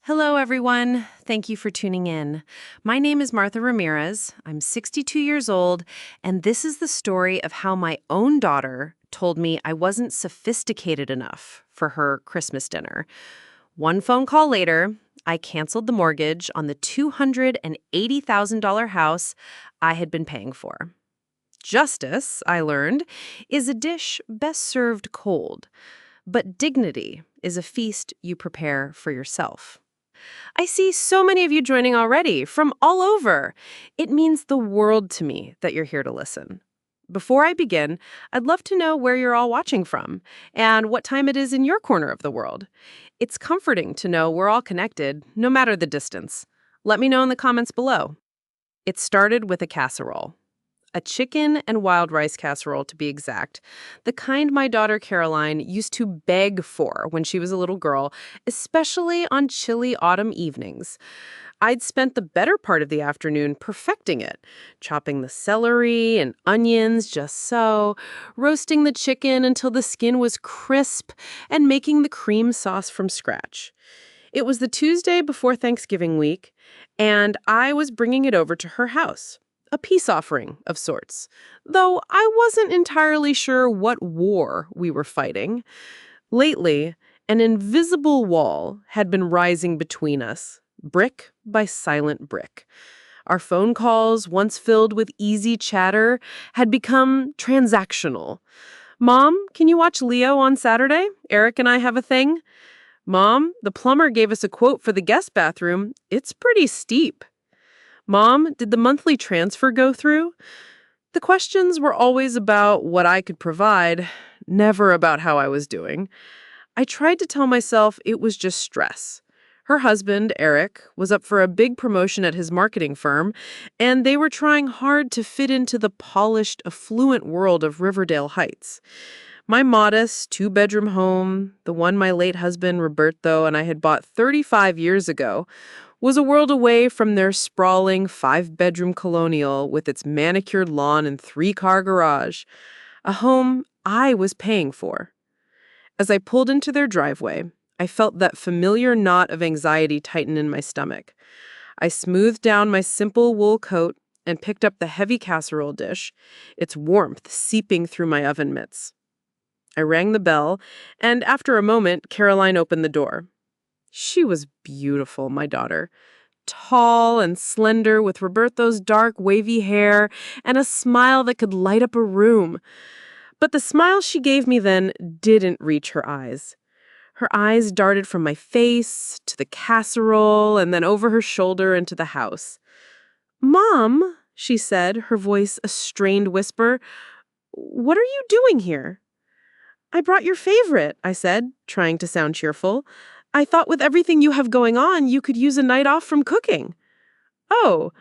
Hello, everyone. Thank you for tuning in. My name is Martha Ramirez. I'm 62 years old, and this is the story of how my own daughter told me I wasn't sophisticated enough for her Christmas dinner. One phone call later, I canceled the mortgage on the $280,000 house I had been paying for. Justice, I learned, is a dish best served cold, but dignity is a feast you prepare for yourself. I see so many of you joining already from all over. It means the world to me that you're here to listen. Before I begin, I'd love to know where you're all watching from and what time it is in your corner of the world. It's comforting to know we're all connected, no matter the distance. Let me know in the comments below. It started with a casserole. A chicken and wild rice casserole, to be exact. The kind my daughter Caroline used to beg for when she was a little girl, especially on chilly autumn evenings. I'd spent the better part of the afternoon perfecting it, chopping the celery and onions just so, roasting the chicken until the skin was crisp, and making the cream sauce from scratch. It was the Tuesday before Thanksgiving week, and I was bringing it over to her house. A peace offering of sorts, though I wasn't entirely sure what war we were fighting. Lately, an invisible wall had been rising between us, brick by silent brick. Our phone calls, once filled with easy chatter, had become transactional. Mom, can you watch Leo on Saturday? Eric and I have a thing. Mom, the plumber gave us a quote for the guest bathroom. It's pretty steep. Mom, did the monthly transfer go through? The questions were always about what I could provide, never about how I was doing. I tried to tell myself it was just stress. Her husband, Eric, was up for a big promotion at his marketing firm, and they were trying hard to fit into the polished, affluent world of Riverdale Heights. My modest two-bedroom home, the one my late husband, Roberto, and I had bought 35 years ago, was a world away from their sprawling five-bedroom colonial with its manicured lawn and three-car garage, a home I was paying for. As I pulled into their driveway, I felt that familiar knot of anxiety tighten in my stomach. I smoothed down my simple wool coat and picked up the heavy casserole dish, its warmth seeping through my oven mitts. I rang the bell, and after a moment, Caroline opened the door. She was beautiful, my daughter. Tall and slender, with Roberto's dark, wavy hair and a smile that could light up a room. But the smile she gave me then didn't reach her eyes. Her eyes darted from my face to the casserole and then over her shoulder into the house. "Mom," she said, her voice a strained whisper, "what are you doing here?" "I brought your favorite," I said, trying to sound cheerful. "I thought with everything you have going on, you could use a night off from cooking." "Oh,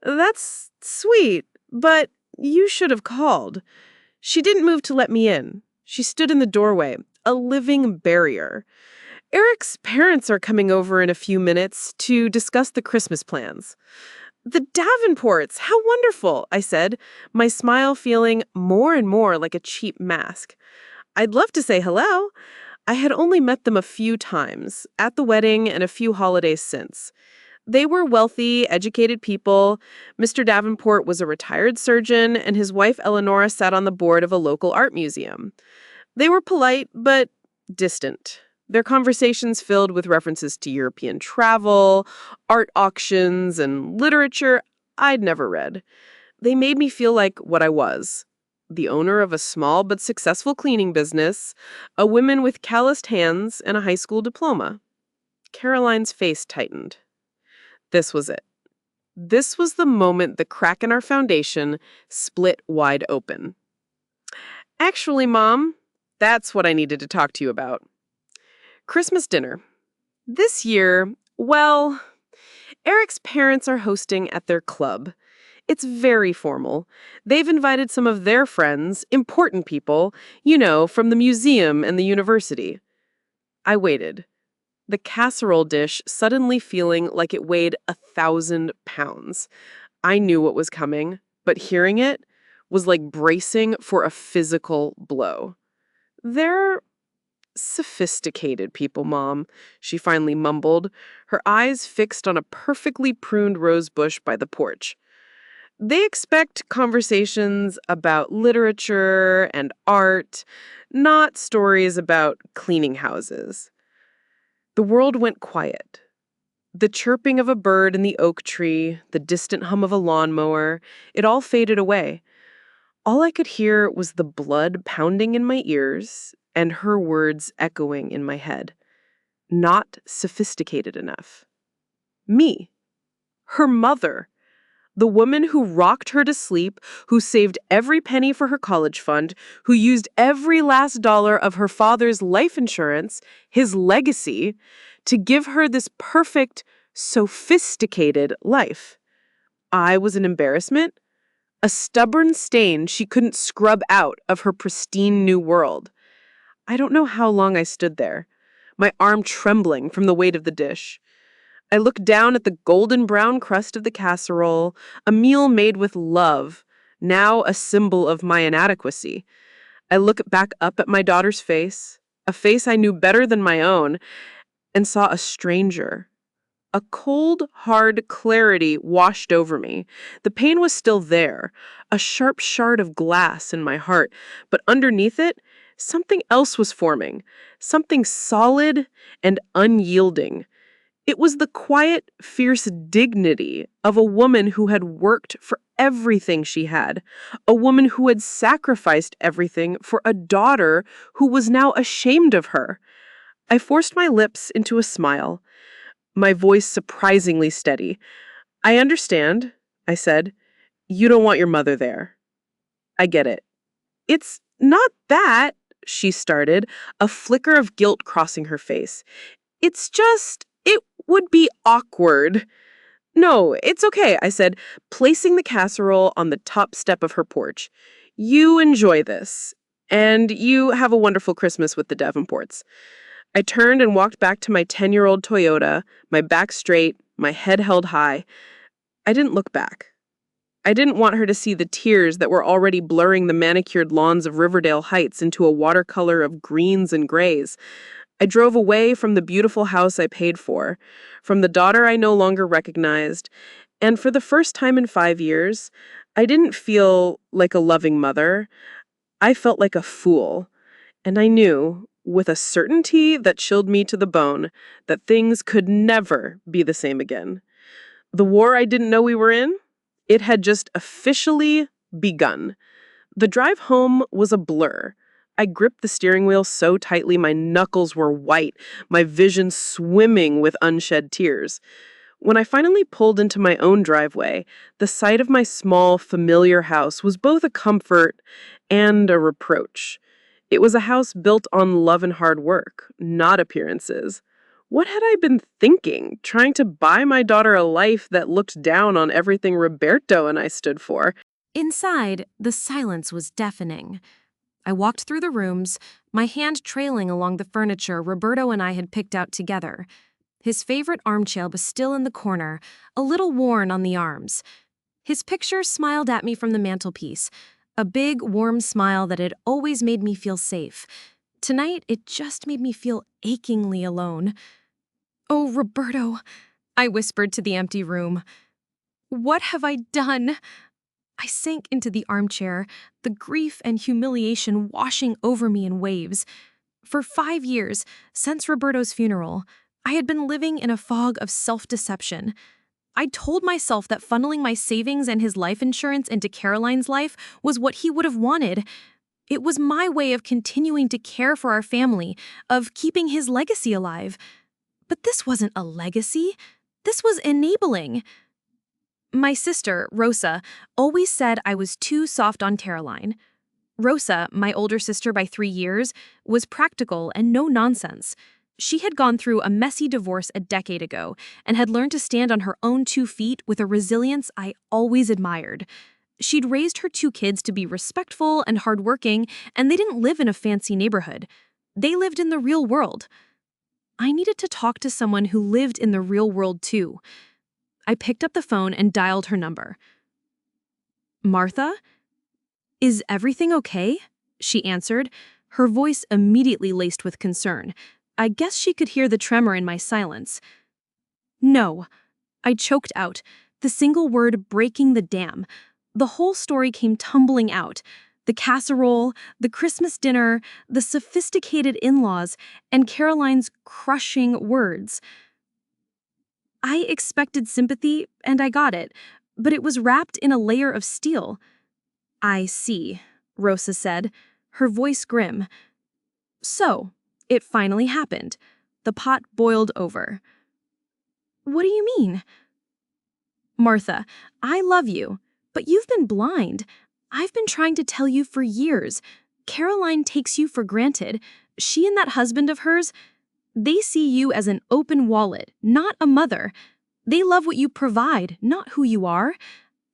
that's sweet, but you should have called." She didn't move to let me in. She stood in the doorway, a living barrier. "Eric's parents are coming over in a few minutes to discuss the Christmas plans." "The Davenports, how wonderful," I said, my smile feeling more and more like a cheap mask. "I'd love to say hello." I had only met them a few times, at the wedding and a few holidays since. They were wealthy, educated people. Mr. Davenport was a retired surgeon, and his wife Eleonora sat on the board of a local art museum. They were polite, but distant. Their conversations filled with references to European travel, art auctions, and literature I'd never read. They made me feel like what I was. The owner of a small but successful cleaning business, a woman with calloused hands and a high school diploma. Caroline's face tightened. This was it. This was the moment the crack in our foundation split wide open. "Actually, Mom, that's what I needed to talk to you about. Christmas dinner. This year, well, Eric's parents are hosting at their club. It's very formal. They've invited some of their friends, important people, from the museum and the university." I waited, the casserole dish suddenly feeling like it weighed 1,000 pounds. I knew what was coming, but hearing it was like bracing for a physical blow. "They're Sophisticated people, Mom, she finally mumbled, her eyes fixed on a perfectly pruned rose bush by the porch. They expect conversations about literature and art, not stories about cleaning houses. The world went quiet. The chirping of a bird in the oak tree, the distant hum of a lawnmower, it all faded away. All I could hear was the blood pounding in my ears and her words echoing in my head. Not sophisticated enough. Me. Her mother. The woman who rocked her to sleep, who saved every penny for her college fund, who used every last dollar of her father's life insurance, his legacy, to give her this perfect, sophisticated life. I was an embarrassment, a stubborn stain she couldn't scrub out of her pristine new world. I don't know how long I stood there, my arm trembling from the weight of the dish. I looked down at the golden brown crust of the casserole, a meal made with love, now a symbol of my inadequacy. I looked back up at my daughter's face, a face I knew better than my own, and saw a stranger. A cold, hard clarity washed over me. The pain was still there, a sharp shard of glass in my heart, but underneath it, something else was forming, something solid and unyielding. It was the quiet, fierce dignity of a woman who had worked for everything she had, a woman who had sacrificed everything for a daughter who was now ashamed of her. I forced my lips into a smile, my voice surprisingly steady. "I understand," I said. "You don't want your mother there. I get it." "It's not that," she started, a flicker of guilt crossing her face. "It's just, it would be awkward." "No, it's okay," I said, placing the casserole on the top step of her porch. "You enjoy this, and you have a wonderful Christmas with the Davenports." I turned and walked back to my 10-year-old Toyota, my back straight, my head held high. I didn't look back. I didn't want her to see the tears that were already blurring the manicured lawns of Riverdale Heights into a watercolor of greens and grays. I drove away from the beautiful house I paid for, from the daughter I no longer recognized, and for the first time in 5 years, I didn't feel like a loving mother. I felt like a fool, and I knew, with a certainty that chilled me to the bone, that things could never be the same again. The war I didn't know we were in, it had just officially begun. The drive home was a blur. I gripped the steering wheel so tightly my knuckles were white, my vision swimming with unshed tears. When I finally pulled into my own driveway, the sight of my small, familiar house was both a comfort and a reproach. It was a house built on love and hard work, not appearances. What had I been thinking, trying to buy my daughter a life that looked down on everything Roberto and I stood for? Inside, the silence was deafening. I walked through the rooms, my hand trailing along the furniture Roberto and I had picked out together. His favorite armchair was still in the corner, a little worn on the arms. His picture smiled at me from the mantelpiece, a big, warm smile that had always made me feel safe. Tonight, it just made me feel achingly alone. "Oh, Roberto," I whispered to the empty room. "What have I done?" I sank into the armchair, the grief and humiliation washing over me in waves. For 5 years, since Roberto's funeral, I had been living in a fog of self-deception. I'd told myself that funneling my savings and his life insurance into Caroline's life was what he would have wanted. It was my way of continuing to care for our family, of keeping his legacy alive. But this wasn't a legacy. This was enabling. My sister, Rosa, always said I was too soft on Caroline. Rosa, my older sister by 3 years, was practical and no nonsense. She had gone through a messy divorce a decade ago and had learned to stand on her own 2 feet with a resilience I always admired. She'd raised her 2 kids to be respectful and hardworking, and they didn't live in a fancy neighborhood. They lived in the real world. I needed to talk to someone who lived in the real world too. I picked up the phone and dialed her number. "Martha? Is everything okay?" she answered, her voice immediately laced with concern. I guess she could hear the tremor in my silence. "No," I choked out, the single word breaking the dam. The whole story came tumbling out. The casserole, the Christmas dinner, the sophisticated in-laws, and Caroline's crushing words. I expected sympathy, and I got it, but it was wrapped in a layer of steel. "I see," Rosa said, her voice grim. "So, it finally happened. The pot boiled over." "What do you mean?" "Martha, I love you, but you've been blind. I've been trying to tell you for years. Caroline takes you for granted. She and that husband of hers, they see you as an open wallet, not a mother. They love what you provide, not who you are.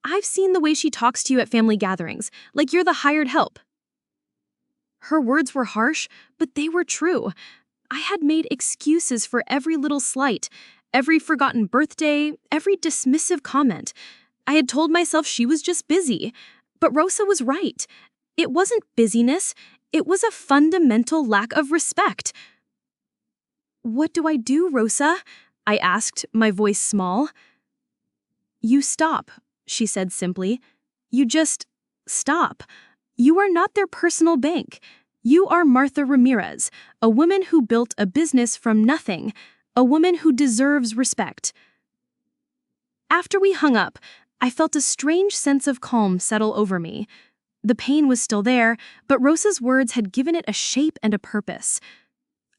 I've seen the way she talks to you at family gatherings, like you're the hired help." Her words were harsh, but they were true. I had made excuses for every little slight, every forgotten birthday, every dismissive comment. I had told myself she was just busy. But Rosa was right. It wasn't busyness, it was a fundamental lack of respect. "What do I do, Rosa?" I asked, my voice small. "You stop," she said simply. "You just stop. You are not their personal bank. You are Martha Ramirez, a woman who built a business from nothing, a woman who deserves respect." After we hung up, I felt a strange sense of calm settle over me. The pain was still there, but Rosa's words had given it a shape and a purpose.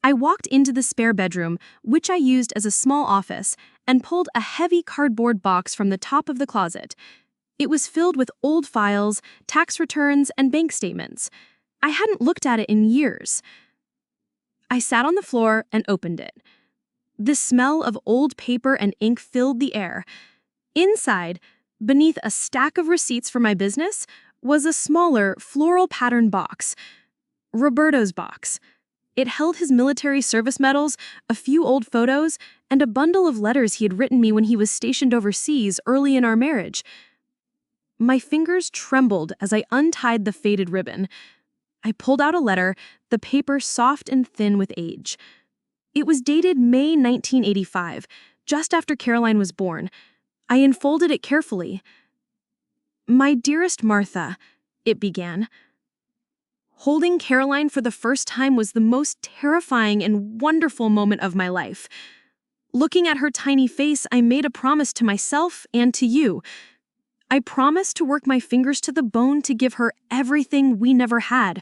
I walked into the spare bedroom, which I used as a small office, and pulled a heavy cardboard box from the top of the closet. It was filled with old files, tax returns, and bank statements. I hadn't looked at it in years. I sat on the floor and opened it. The smell of old paper and ink filled the air. Inside, beneath a stack of receipts for my business, was a smaller, floral pattern box. Roberto's box. It held his military service medals, a few old photos, and a bundle of letters he had written me when he was stationed overseas early in our marriage. My fingers trembled as I untied the faded ribbon. I pulled out a letter, the paper soft and thin with age. It was dated May 1985, just after Caroline was born. I unfolded it carefully. "My dearest Martha," it began. Holding Caroline for the first time was the most terrifying and wonderful moment of my life. Looking at her tiny face, I made a promise to myself and to you. I promised to work my fingers to the bone to give her everything we never had.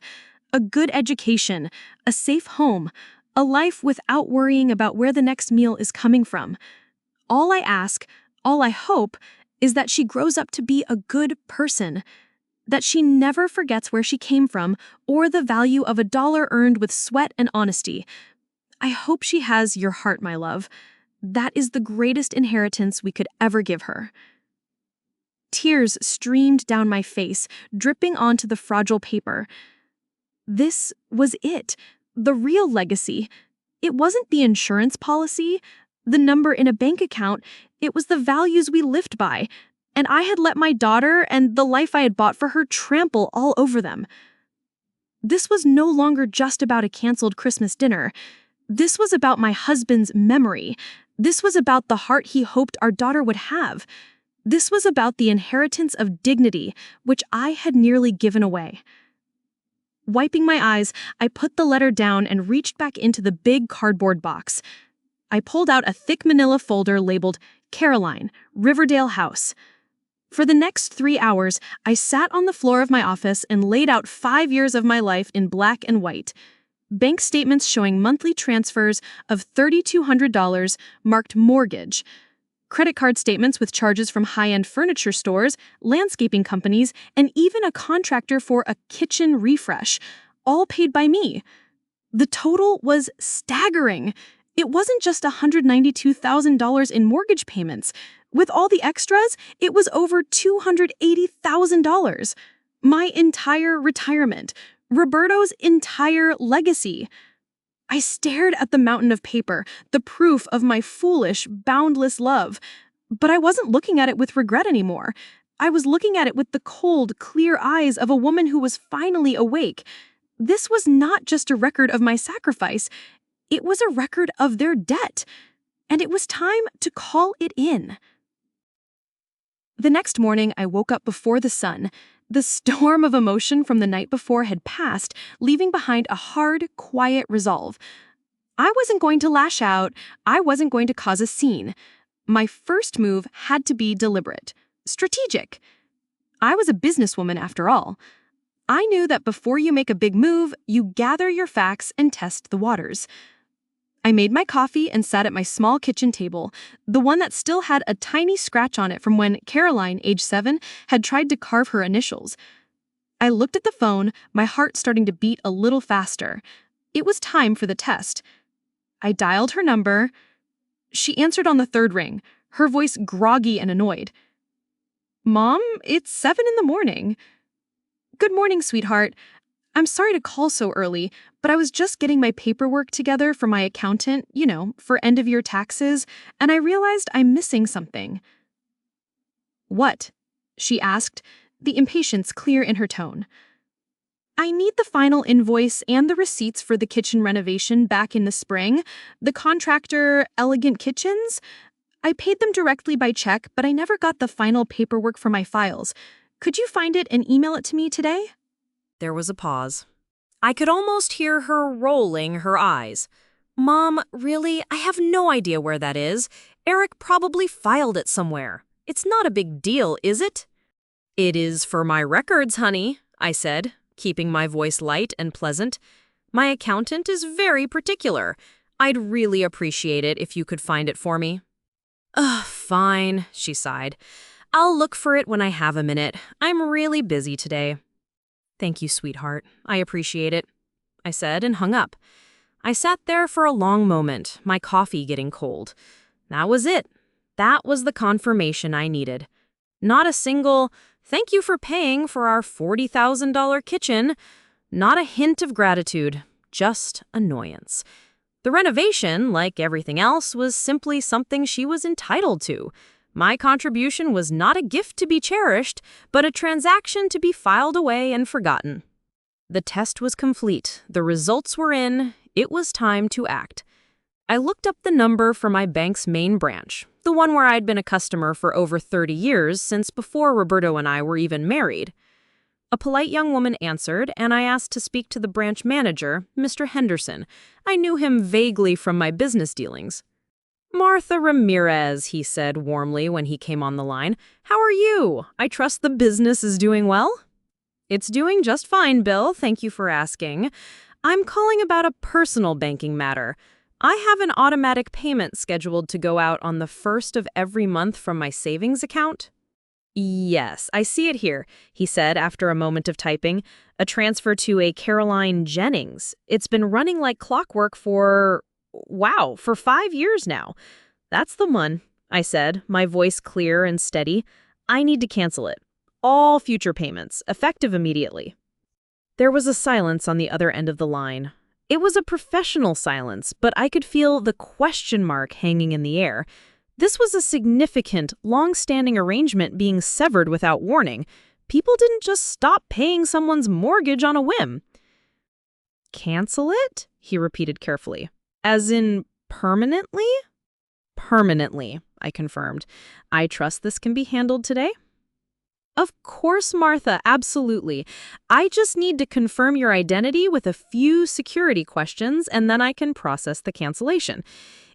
A good education, a safe home, a life without worrying about where the next meal is coming from. All I ask, all I hope, is that she grows up to be a good person. That she never forgets where she came from or the value of a dollar earned with sweat and honesty. I hope she has your heart, my love. That is the greatest inheritance we could ever give her." Tears streamed down my face, dripping onto the fragile paper. This was it, the real legacy. It wasn't the insurance policy, the number in a bank account. It was the values we lived by. And I had let my daughter and the life I had bought for her trample all over them. This was no longer just about a canceled Christmas dinner. This was about my husband's memory. This was about the heart he hoped our daughter would have. This was about the inheritance of dignity, which I had nearly given away. Wiping my eyes, I put the letter down and reached back into the big cardboard box. I pulled out a thick manila folder labeled Caroline, Riverdale House. For the next 3 hours, I sat on the floor of my office and laid out 5 years of my life in black and white. Bank statements showing monthly transfers of $3,200 marked mortgage. Credit card statements with charges from high-end furniture stores, landscaping companies, and even a contractor for a kitchen refresh, all paid by me. The total was staggering. It wasn't just $192,000 in mortgage payments. With all the extras, it was over $280,000. My entire retirement, Roberto's entire legacy. I stared at the mountain of paper, the proof of my foolish, boundless love. But I wasn't looking at it with regret anymore. I was looking at it with the cold, clear eyes of a woman who was finally awake. This was not just a record of my sacrifice, it was a record of their debt, and it was time to call it in. The next morning, I woke up before the sun. The storm of emotion from the night before had passed, leaving behind a hard, quiet resolve. I wasn't going to lash out. I wasn't going to cause a scene. My first move had to be deliberate, strategic. I was a businesswoman after all. I knew that before you make a big move, you gather your facts and test the waters. I made my coffee and sat at my small kitchen table, the one that still had a tiny scratch on it from when Caroline, age 7, had tried to carve her initials. I looked at the phone, my heart starting to beat a little faster. It was time for the test. I dialed her number. She answered on the third ring, her voice groggy and annoyed. "Mom, it's 7 in the morning." "Good morning, sweetheart. I'm sorry to call so early, but I was just getting my paperwork together for my accountant, for end-of-year taxes, and I realized I'm missing something." "What?" she asked, the impatience clear in her tone. "I need the final invoice and the receipts for the kitchen renovation back in the spring. The contractor, Elegant Kitchens? I paid them directly by check, but I never got the final paperwork for my files. Could you find it and email it to me today?" There was a pause. I could almost hear her rolling her eyes. "Mom, really? I have no idea where that is. Eric probably filed it somewhere. It's not a big deal, is it?" "It is for my records, honey," I said, keeping my voice light and pleasant. "My accountant is very particular. I'd really appreciate it if you could find it for me." "Ugh, fine," she sighed. "I'll look for it when I have a minute. I'm really busy today." "Thank you, sweetheart. I appreciate it," I said and hung up. I sat there for a long moment, my coffee getting cold. That was it. That was the confirmation I needed. Not a single, "Thank you for paying for our $40,000 kitchen." Not a hint of gratitude, just annoyance. The renovation, like everything else, was simply something she was entitled to. My contribution was not a gift to be cherished, but a transaction to be filed away and forgotten. The test was complete. The results were in. It was time to act. I looked up the number for my bank's main branch, the one where I'd been a customer for over 30 years, since before Roberto and I were even married. A polite young woman answered, and I asked to speak to the branch manager, Mr. Henderson. I knew him vaguely from my business dealings. "Martha Ramirez," he said warmly when he came on the line. "How are you? I trust the business is doing well?" "It's doing just fine, Bill. Thank you for asking. I'm calling about a personal banking matter. I have an automatic payment scheduled to go out on the 1st of every month from my savings account." "Yes, I see it here," he said after a moment of typing. "A transfer to a Caroline Jennings. It's been running like clockwork for 5 years now." "That's the one," I said, my voice clear and steady. "I need to cancel it. All future payments, effective immediately." There was a silence on the other end of the line. It was a professional silence, but I could feel the question mark hanging in the air. This was a significant, long-standing arrangement being severed without warning. People didn't just stop paying someone's mortgage on a whim. "Cancel it?" he repeated carefully. "As in permanently?" "Permanently," I confirmed. "I trust this can be handled today?" "Of course, Martha, absolutely. I just need to confirm your identity with a few security questions, and then I can process the cancellation.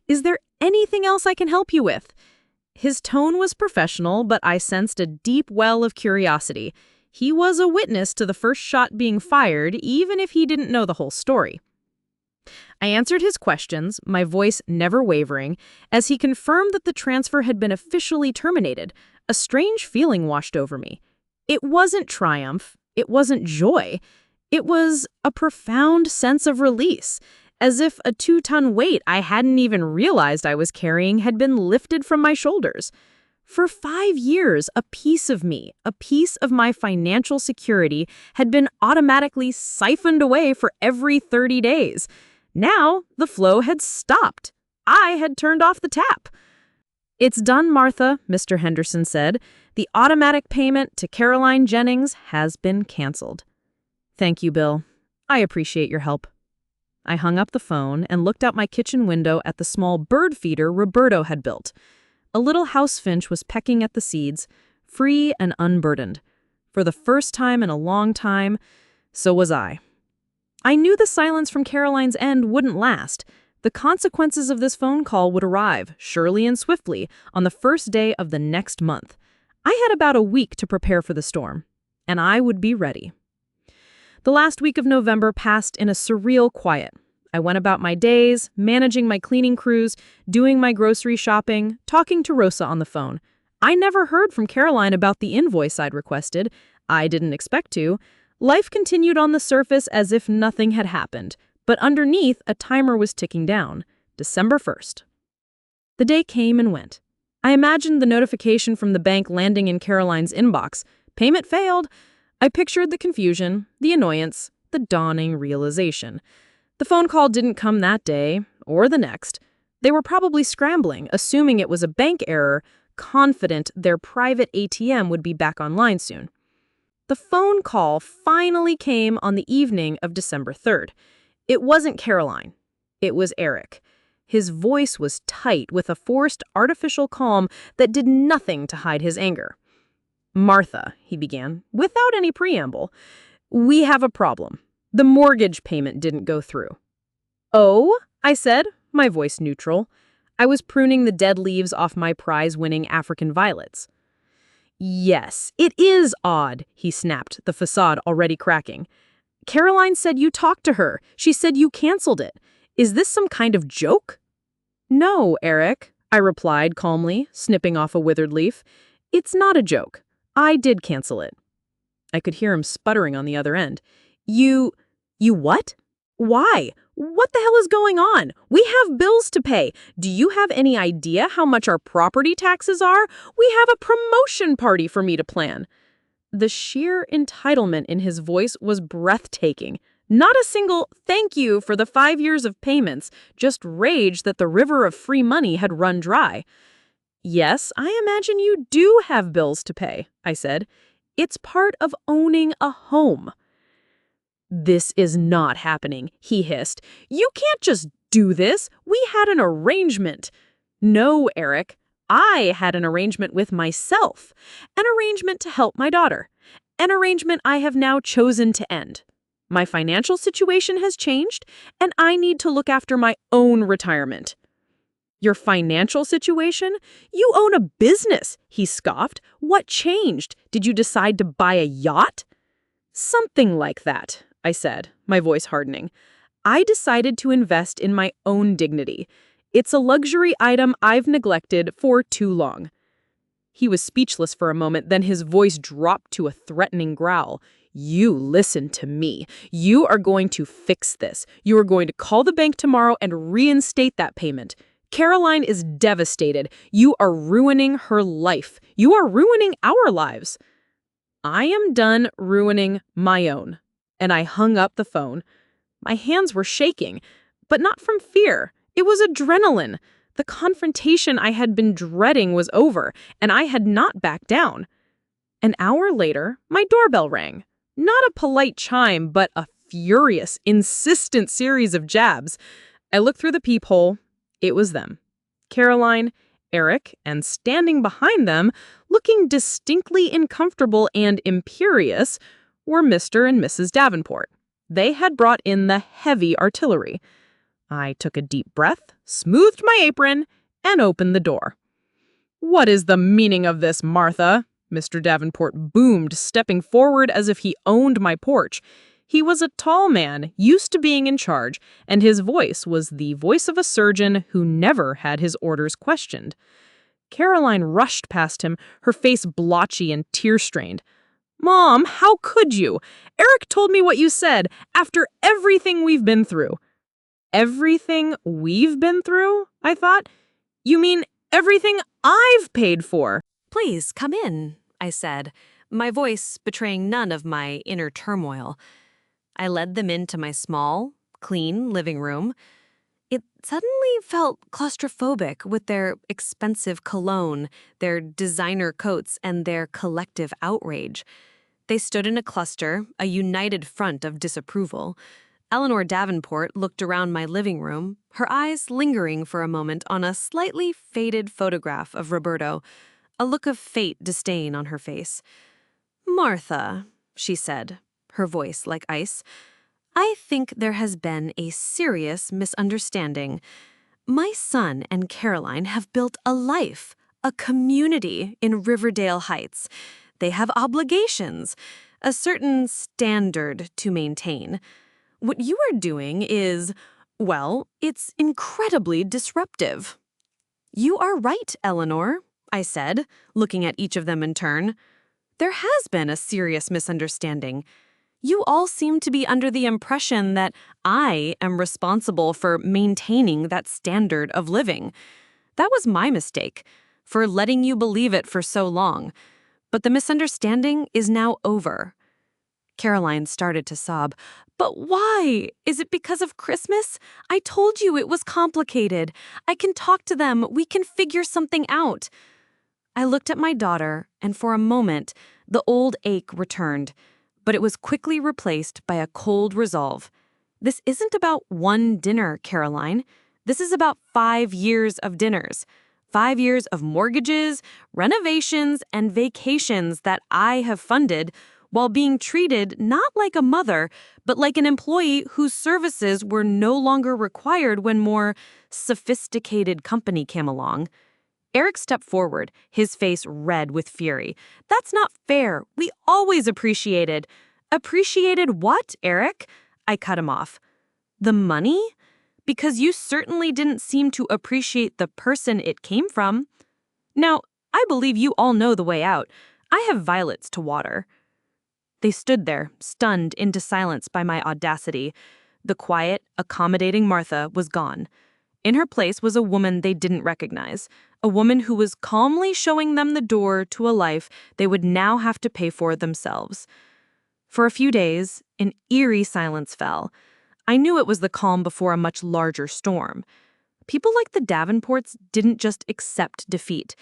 Is there anything else I can help you with?" His tone was professional, but I sensed a deep well of curiosity. He was a witness to the first shot being fired, even if he didn't know the whole story. I answered his questions, my voice never wavering, as he confirmed that the transfer had been officially terminated. A strange feeling washed over me. It wasn't triumph. It wasn't joy. It was a profound sense of release, as if a 2-ton weight I hadn't even realized I was carrying had been lifted from my shoulders. For 5 years, a piece of me, a piece of my financial security, had been automatically siphoned away for every 30 days. Now, the flow had stopped. I had turned off the tap. "It's done, Martha," Mr. Henderson said. "The automatic payment to Caroline Jennings has been canceled." "Thank you, Bill." I appreciate your help. I hung up the phone and looked out my kitchen window at the small bird feeder Roberto had built. A little house finch was pecking at the seeds, free and unburdened. For the first time in a long time, so was I. I knew the silence from Caroline's end wouldn't last. The consequences of this phone call would arrive, surely and swiftly, on the first day of the next month. I had about a week to prepare for the storm, and I would be ready. The last week of November passed in a surreal quiet. I went about my days, managing my cleaning crews, doing my grocery shopping, talking to Rosa on the phone. I never heard from Caroline about the invoice I'd requested. I didn't expect to. Life continued on the surface as if nothing had happened, but underneath, a timer was ticking down. December 1st. The day came and went. I imagined the notification from the bank landing in Caroline's inbox. Payment failed. I pictured the confusion, the annoyance, the dawning realization. The phone call didn't come that day, or the next. They were probably scrambling, assuming it was a bank error, confident their private ATM would be back online soon. The phone call finally came on the evening of December 3rd. It wasn't Caroline. It was Eric. His voice was tight with a forced artificial calm that did nothing to hide his anger. "Martha," he began, without any preamble, "we have a problem. The mortgage payment didn't go through." "Oh?" I said, my voice neutral. I was pruning the dead leaves off my prize-winning African violets. "Yes, it is odd," he snapped, the facade already cracking. "Caroline said you talked to her. She said you canceled it. Is this some kind of joke?" "No, Eric," I replied calmly, snipping off a withered leaf. "It's not a joke. I did cancel it." I could hear him sputtering on the other end. You what? Why? What the hell is going on? We have bills to pay. Do you have any idea how much our property taxes are? We have a promotion party for me to plan." The sheer entitlement in his voice was breathtaking. Not a single "thank you for the 5 years of payments," just rage that the river of free money had run dry. "Yes, I imagine you do have bills to pay," I said. "It's part of owning a home." "This is not happening," he hissed. "You can't just do this. We had an arrangement." "No, Eric. I had an arrangement with myself. An arrangement to help my daughter. An arrangement I have now chosen to end. My financial situation has changed, and I need to look after my own retirement." "Your financial situation? You own a business," he scoffed. "What changed? Did you decide to buy a yacht?" "Something like that," I said, my voice hardening. "I decided to invest in my own dignity. It's a luxury item I've neglected for too long." He was speechless for a moment, then his voice dropped to a threatening growl. "You listen to me. You are going to fix this. You are going to call the bank tomorrow and reinstate that payment. Caroline is devastated. You are ruining her life. You are ruining our lives." "I am done ruining my own." And I hung up the phone. My hands were shaking, but not from fear. It was adrenaline. The confrontation I had been dreading was over, and I had not backed down. An hour later, my doorbell rang. Not a polite chime, but a furious, insistent series of jabs. I looked through the peephole. It was them. Caroline, Eric, and standing behind them, looking distinctly uncomfortable and imperious, were Mr. and Mrs. Davenport. They had brought in the heavy artillery. I took a deep breath, smoothed my apron, and opened the door. "What is the meaning of this, Martha?" Mr. Davenport boomed, stepping forward as if he owned my porch. He was a tall man, used to being in charge, and his voice was the voice of a surgeon who never had his orders questioned. Caroline rushed past him, her face blotchy and tear-strained. "Mom, how could you? Eric told me what you said, after everything we've been through." "Everything we've been through?" I thought. "You mean everything I've paid for?" "Please, come in," I said, my voice betraying none of my inner turmoil. I led them into my small, clean living room. It suddenly felt claustrophobic with their expensive cologne, their designer coats, and their collective outrage. They stood in a cluster, a united front of disapproval. Eleanor Davenport looked around my living room, her eyes lingering for a moment on a slightly faded photograph of Roberto, a look of fate disdain on her face. "Martha," she said, her voice like ice, "I think there has been a serious misunderstanding. My son and Caroline have built a life, a community in Riverdale Heights. They have obligations, a certain standard to maintain. What you are doing is, well, it's incredibly disruptive." "You are right, Eleanor," I said, looking at each of them in turn. "There has been a serious misunderstanding. You all seem to be under the impression that I am responsible for maintaining that standard of living. That was my mistake, for letting you believe it for so long. But the misunderstanding is now over." Caroline started to sob. "But why? Is it because of Christmas? I told you it was complicated. I can talk to them. We can figure something out." I looked at my daughter, and for a moment, the old ache returned, but it was quickly replaced by a cold resolve. "This isn't about one dinner, Caroline. This is about 5 years of dinners. 5 years of mortgages, renovations, and vacations that I have funded while being treated not like a mother, but like an employee whose services were no longer required when more sophisticated company came along." Eric stepped forward, his face red with fury. "That's not fair. We always appreciated." "Appreciated what, Eric?" I cut him off. "The money? Because you certainly didn't seem to appreciate the person it came from. Now, I believe you all know the way out. I have violets to water." They stood there, stunned into silence by my audacity. The quiet, accommodating Martha was gone. In her place was a woman they didn't recognize, a woman who was calmly showing them the door to a life they would now have to pay for themselves. For a few days, an eerie silence fell. I knew it was the calm before a much larger storm. People like the Davenports didn't just accept defeat.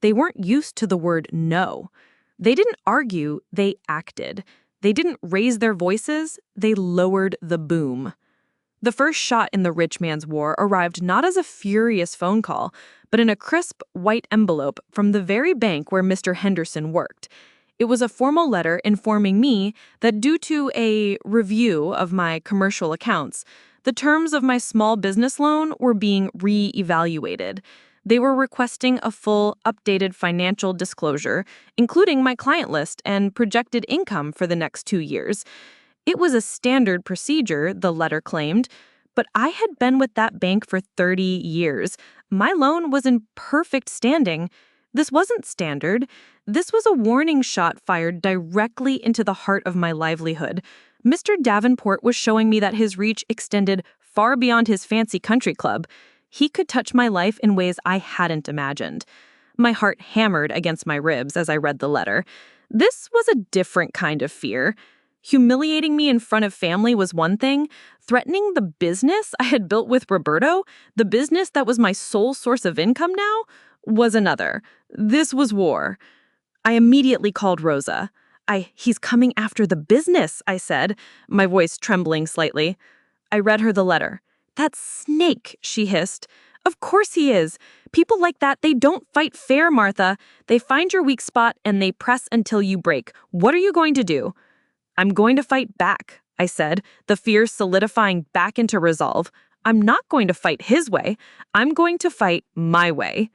They weren't used to the word no. They didn't argue, they acted. They didn't raise their voices, they lowered the boom. The first shot in the rich man's war arrived not as a furious phone call, but in a crisp, white envelope from the very bank where Mr. Henderson worked. It was a formal letter informing me that due to a review of my commercial accounts, the terms of my small business loan were being re-evaluated. They were requesting a full, updated financial disclosure, including my client list and projected income for the next 2 years. It was a standard procedure, the letter claimed, but I had been with that bank for 30 years. My loan was in perfect standing. This wasn't standard. This was a warning shot fired directly into the heart of my livelihood. Mr. Davenport was showing me that his reach extended far beyond his fancy country club. He could touch my life in ways I hadn't imagined. My heart hammered against my ribs as I read the letter. This was a different kind of fear. Humiliating me in front of family was one thing. Threatening the business I had built with Roberto, the business that was my sole source of income now, was another. This was war. I immediately called Rosa. He's coming after the business," I said, my voice trembling slightly. I read her the letter. "That snake," she hissed. "Of course he is. People like that, they don't fight fair, Martha. They find your weak spot and they press until you break. What are you going to do?" "I'm going to fight back," I said, the fear solidifying back into resolve. "I'm not going to fight his way. I'm going to fight my way."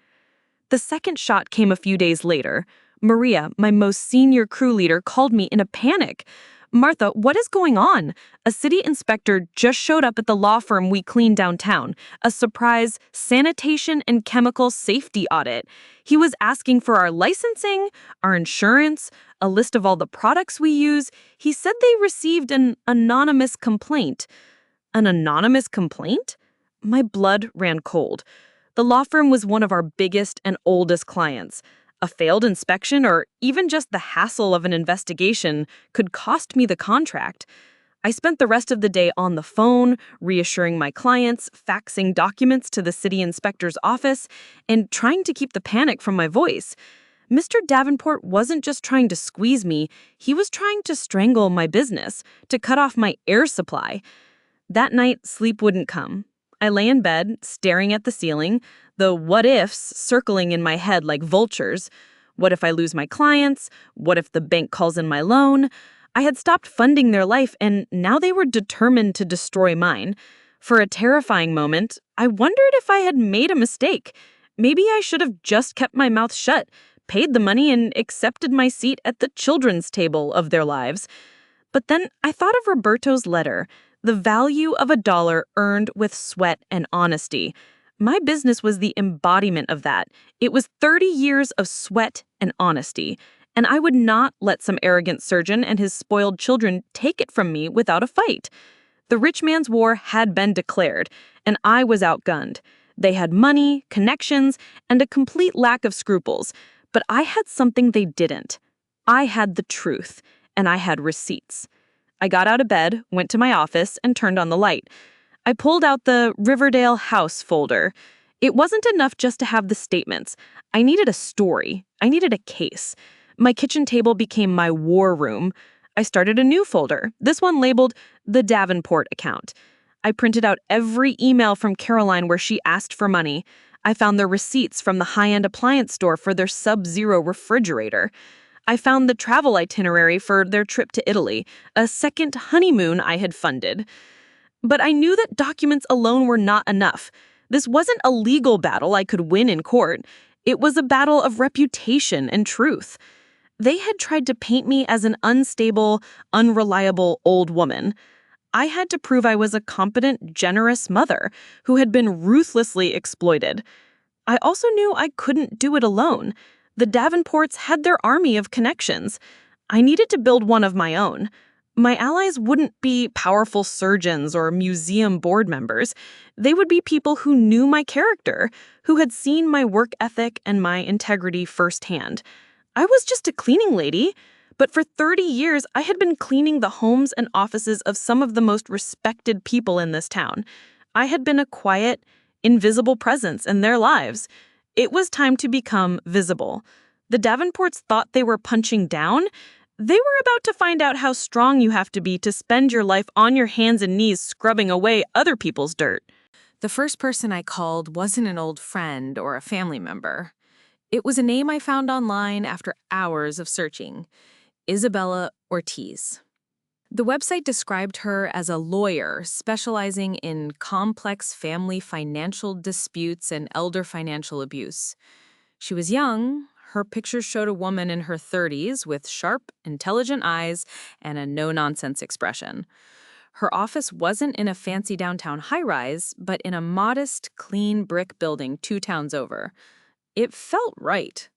The second shot came a few days later. Maria, my most senior crew leader, called me in a panic. "Martha, what is going on? A city inspector just showed up at the law firm we clean downtown. A surprise sanitation and chemical safety audit. He was asking for our licensing, our insurance, a list of all the products we use. He said they received an anonymous complaint." An anonymous complaint? My blood ran cold. The law firm was one of our biggest and oldest clients. A failed inspection or even just the hassle of an investigation could cost me the contract. I spent the rest of the day on the phone, reassuring my clients, faxing documents to the city inspector's office, and trying to keep the panic from my voice. Mr. Davenport wasn't just trying to squeeze me, he was trying to strangle my business, to cut off my air supply. That night, sleep wouldn't come. I lay in bed, staring at the ceiling, the what-ifs circling in my head like vultures. What if I lose my clients? What if the bank calls in my loan? I had stopped funding their life, and now they were determined to destroy mine. For a terrifying moment, I wondered if I had made a mistake. Maybe I should have just kept my mouth shut, paid the money, and accepted my seat at the children's table of their lives. But then I thought of Roberto's letter, the value of $1 earned with sweat and honesty. My business was the embodiment of that. It was 30 years of sweat and honesty, and I would not let some arrogant surgeon and his spoiled children take it from me without a fight. The rich man's war had been declared, and I was outgunned. They had money, connections, and a complete lack of scruples, but I had something they didn't. I had the truth, and I had receipts. I got out of bed, went to my office, and turned on the light. I pulled out the Riverdale House folder. It wasn't enough just to have the statements. I needed a story. I needed a case. My kitchen table became my war room. I started a new folder, this one labeled the Davenport account. I printed out every email from Caroline where she asked for money. I found the receipts from the high-end appliance store for their Sub-Zero refrigerator. I found the travel itinerary for their trip to Italy, a second honeymoon I had funded. But I knew that documents alone were not enough. This wasn't a legal battle I could win in court. It was a battle of reputation and truth. They had tried to paint me as an unstable, unreliable old woman. I had to prove I was a competent, generous mother who had been ruthlessly exploited. I also knew I couldn't do it alone. The Davenports had their army of connections. I needed to build one of my own. My allies wouldn't be powerful surgeons or museum board members. They would be people who knew my character, who had seen my work ethic and my integrity firsthand. I was just a cleaning lady, but for 30 years I had been cleaning the homes and offices of some of the most respected people in this town. I had been a quiet, invisible presence in their lives. It was time to become visible. The Davenports thought they were punching down. They were about to find out how strong you have to be to spend your life on your hands and knees scrubbing away other people's dirt. The first person I called wasn't an old friend or a family member. It was a name I found online after hours of searching: Isabella Ortiz. The website described her as a lawyer specializing in complex family financial disputes and elder financial abuse. She was young. Her pictures showed a woman in her 30s with sharp, intelligent eyes and a no-nonsense expression. Her office wasn't in a fancy downtown high-rise, but in a modest, clean brick building 2 towns over. It felt right.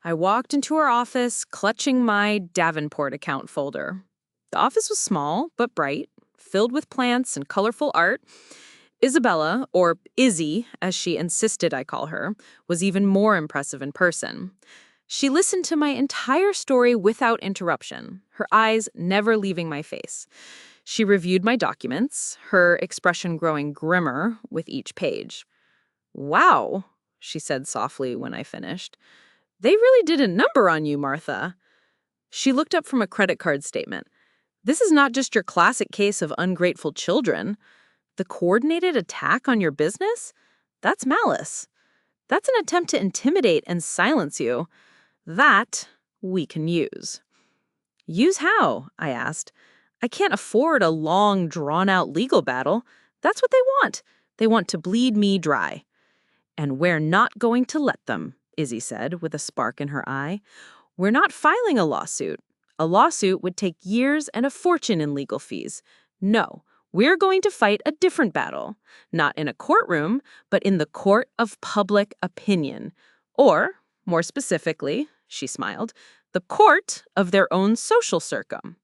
I walked into her office, clutching my Davenport account folder. The office was small, but bright, filled with plants and colorful art. Isabella, or Izzy, as she insisted I call her, was even more impressive in person. She listened to my entire story without interruption, her eyes never leaving my face. She reviewed my documents, her expression growing grimmer with each page. "Wow," she said softly when I finished. "They really did a number on you, Martha." She looked up from a credit card statement. "This is not just your classic case of ungrateful children. The coordinated attack on your business? That's malice. That's an attempt to intimidate and silence you. That we can use." "Use how?" I asked. "I can't afford a long, drawn-out legal battle. That's what they want. They want to bleed me dry." "And we're not going to let them," Izzy said with a spark in her eye. "We're not filing a lawsuit. A lawsuit would take years and a fortune in legal fees. No, we're going to fight a different battle. Not in a courtroom, but in the court of public opinion. Or, more specifically," she smiled, "the court of their own social circum."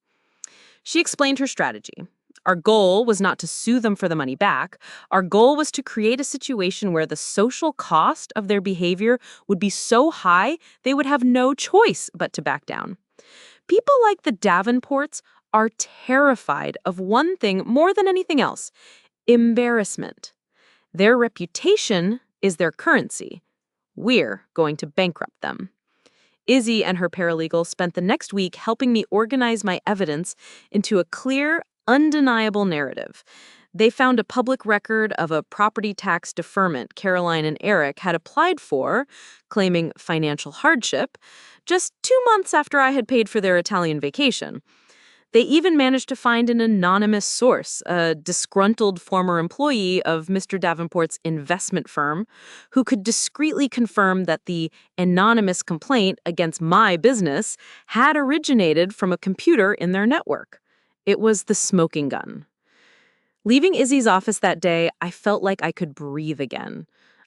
She explained her strategy. Our goal was not to sue them for the money back. Our goal was to create a situation where the social cost of their behavior would be so high they would have no choice but to back down. People like the Davenports are terrified of one thing more than anything else: embarrassment. Their reputation is their currency. We're going to bankrupt them. Izzy and her paralegal spent the next week helping me organize my evidence into a clear, undeniable narrative. They found a public record of a property tax deferment Caroline and Eric had applied for, claiming financial hardship, just 2 months after I had paid for their Italian vacation. They even managed to find an anonymous source, a disgruntled former employee of Mr. Davenport's investment firm, who could discreetly confirm that the anonymous complaint against my business had originated from a computer in their network. It was the smoking gun. Leaving Izzy's office that day, I felt like I could breathe again.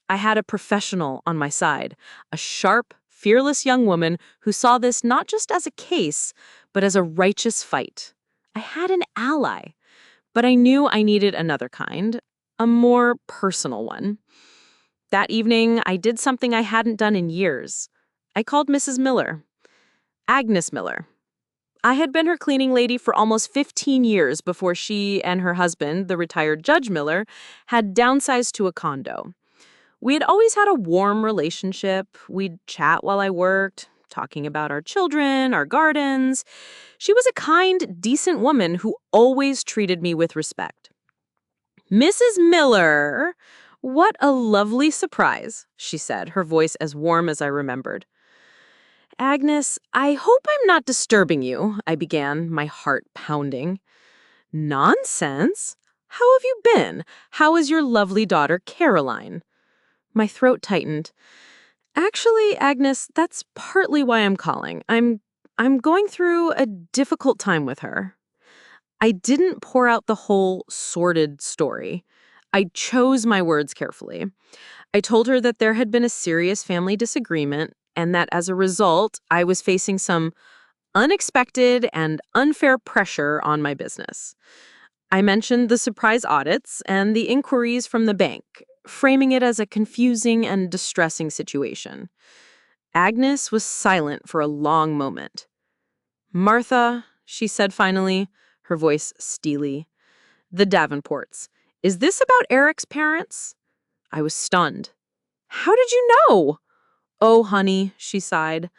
I had a professional on my side, a sharp, fearless young woman who saw this not just as a case, but as a righteous fight. I had an ally, but I knew I needed another kind, a more personal one. That evening, I did something I hadn't done in years. I called Mrs. Miller, Agnes Miller. I had been her cleaning lady for almost 15 years before she and her husband, the retired Judge Miller, had downsized to a condo. We had always had a warm relationship. We'd chat while I worked, talking about our children, our gardens. She was a kind, decent woman who always treated me with respect. "Mrs. Miller, what a lovely surprise," she said, her voice as warm as I remembered. "Agnes, I hope I'm not disturbing you," I began, my heart pounding. "Nonsense. How have you been? How is your lovely daughter, Caroline?" My throat tightened. "Actually, Agnes, that's partly why I'm calling. I'm going through a difficult time with her." I didn't pour out the whole sordid story. I chose my words carefully. I told her that there had been a serious family disagreement and that as a result, I was facing some unexpected and unfair pressure on my business. I mentioned the surprise audits and the inquiries from the bank, framing it as a confusing and distressing situation. Agnes was silent for a long moment. "Martha," she said finally, her voice steely, "the Davenports. Is this about Eric's parents?" I was stunned. "How did you know?" "Oh, honey," she sighed.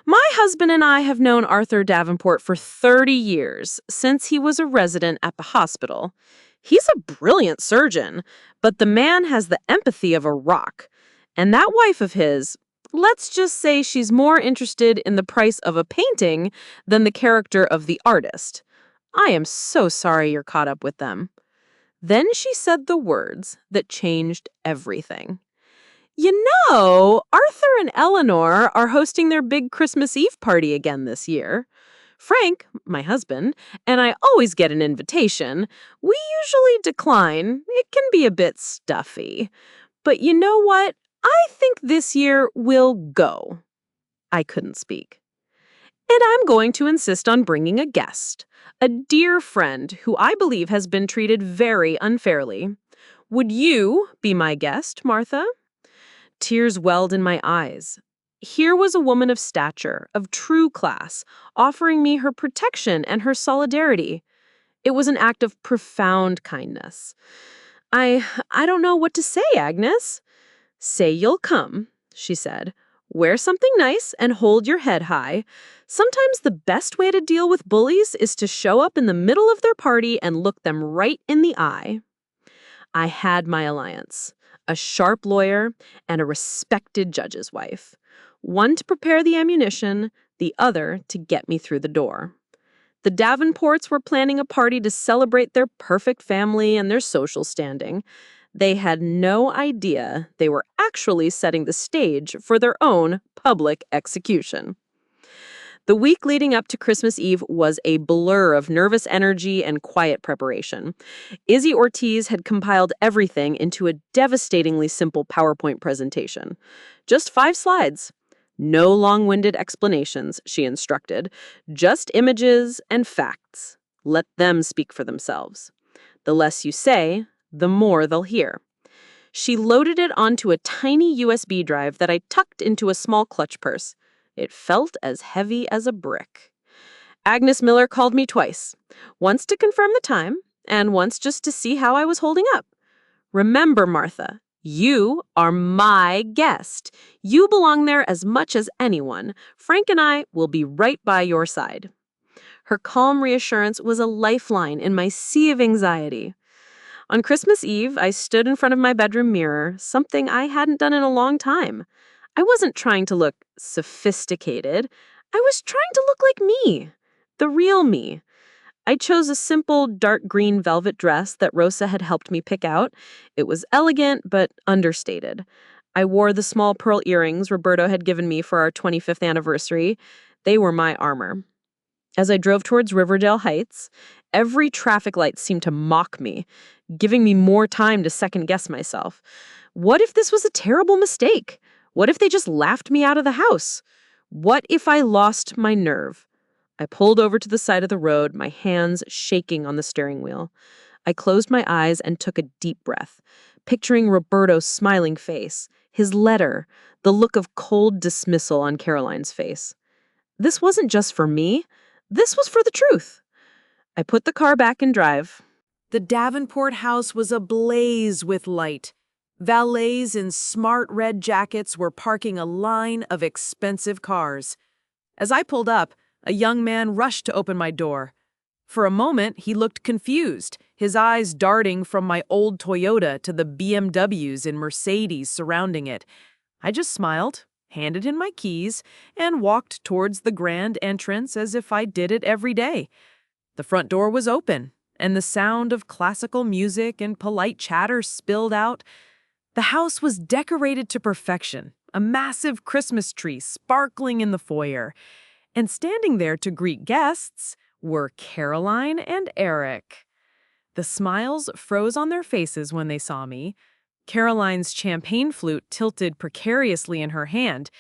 "My husband and I have known Arthur Davenport for 30 years, since he was a resident at the hospital. He's a brilliant surgeon, but the man has the empathy of a rock. And that wife of his, let's just say she's more interested in the price of a painting than the character of the artist. I am so sorry you're caught up with them." Then she said the words that changed everything. "You know, Arthur and Eleanor are hosting their big Christmas Eve party again this year. Frank, my husband, and I always get an invitation. We usually decline. It can be a bit stuffy. But you know what? I think this year we'll go." I couldn't speak. "And I'm going to insist on bringing a guest, a dear friend who I believe has been treated very unfairly. Would you be my guest, Martha?" Tears welled in my eyes. Here was a woman of stature, of true class, offering me her protection and her solidarity. It was an act of profound kindness. I don't know what to say, Agnes." "Say you'll come," she said. "Wear something nice and hold your head high. Sometimes the best way to deal with bullies is to show up in the middle of their party and look them right in the eye." I had my alliance, a sharp lawyer and a respected judge's wife. One to prepare the ammunition, the other to get me through the door. The Davenports were planning a party to celebrate their perfect family and their social standing. They had no idea they were actually setting the stage for their own public execution. The week leading up to Christmas Eve was a blur of nervous energy and quiet preparation. Izzy Ortiz had compiled everything into a devastatingly simple PowerPoint presentation. Just 5 slides. No long-winded explanations, she instructed. Just images and facts. Let them speak for themselves. The less you say, the more they'll hear. She loaded it onto a tiny USB drive that I tucked into a small clutch purse. It felt as heavy as a brick. Agnes Miller called me twice, once to confirm the time, and once just to see how I was holding up. "Remember, Martha, You are my guest. You belong there as much as anyone. Frank and I will be right by your side." Her calm reassurance was a lifeline in my sea of anxiety. On Christmas Eve, I stood in front of my bedroom mirror, something I hadn't done in a long time. I wasn't trying to look sophisticated. I was trying to look like me, the real me. I chose a simple dark green velvet dress that Rosa had helped me pick out. It was elegant but understated. I wore the small pearl earrings Roberto had given me for our 25th anniversary. They were my armor. As I drove towards Riverdale Heights, every traffic light seemed to mock me, giving me more time to second-guess myself. What if this was a terrible mistake? What if they just laughed me out of the house? What if I lost my nerve? I pulled over to the side of the road, my hands shaking on the steering wheel. I closed my eyes and took a deep breath, picturing Roberto's smiling face, his letter, the look of cold dismissal on Caroline's face. This wasn't just for me. This was for the truth. I put the car back in drive. The Davenport house was ablaze with light. Valets in smart red jackets were parking a line of expensive cars. As I pulled up, a young man rushed to open my door. For a moment, he looked confused, his eyes darting from my old Toyota to the BMWs and Mercedes surrounding it. I just smiled, handed in my keys, and walked towards the grand entrance as if I did it every day. The front door was open, and the sound of classical music and polite chatter spilled out. The house was decorated to perfection, a massive Christmas tree sparkling in the foyer. And standing there to greet guests were Caroline and Eric. The smiles froze on their faces when they saw me. Caroline's champagne flute tilted precariously in her hand.